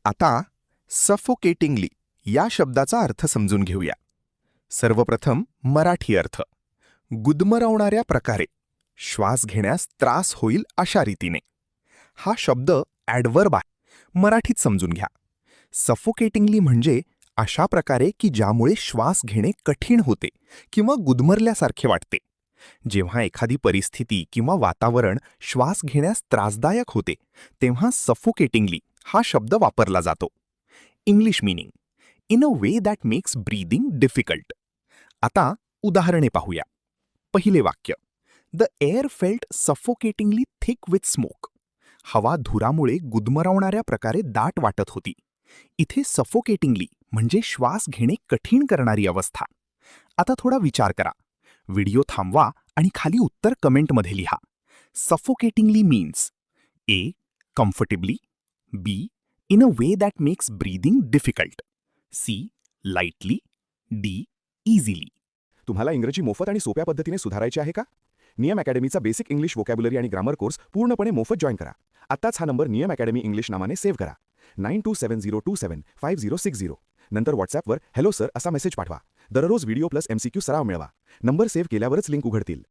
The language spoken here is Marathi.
आता सफोकेटिंगली या शब्दाचा अर्थ समजून घेऊया. सर्वप्रथम मराठी अर्थ. गुदमरवणाऱ्या प्रकारे, श्वास घेण्यास त्रास होईल अशा रीतीने. हा शब्द ॲडव्हर्ब आहे. मराठीत समजून घ्या. सफोकेटिंगली म्हणजे अशा प्रकारे की ज्यामुळे श्वास घेणे कठीण होते किंवा गुदमरल्यासारखे वाटते. जेव्हा एखादी परिस्थिती किंवा वातावरण श्वास घेण्यास त्रासदायक होते तेव्हा सफोकेटिंगली हा शब्द वापरला जातो. English meaning: in a way that makes breathing difficult. आता उदाहरणे पाहूया. पहिले वाक्य: the air felt suffocatingly thick with smoke. हवा धुरामुळे गुदमरवणाऱ्या प्रकारे दाट वाटत होती. इथे सफोकेटिंगली म्हणजे श्वास घेणे कठीण करणारी अवस्था. आता थोडा विचार करा. व्हिडिओ थांबवा आणि खाली उत्तर कमेंटमध्ये लिहा. Suffocatingly means: A. Comfortably. B. In a way that makes breathing difficult. C. Lightly. D. Easily. तुम्हाला इंग्रजी मोफत आणि सोप्या पद्धतीने सुधारायचे आहे का? नियम अकॅडमीचा बेसिक इंग्लिश व्होकॅब्युलरी आणि ग्रामर कोर्स पूर्णपणे मोफत जॉईन करा. आत्ताच हा नंबर नियम अकॅडमी इंग्लिश नावाने सेव्ह करा. 9270275060. नंतर व्हॉट्सॲपवर हॅलो सर असा मेसेज पाठवा. दररोज व्हिडिओ प्लस MCQ सराव मिळवा. नंबर सेव्ह केल्यावरच लिंक उघडतील.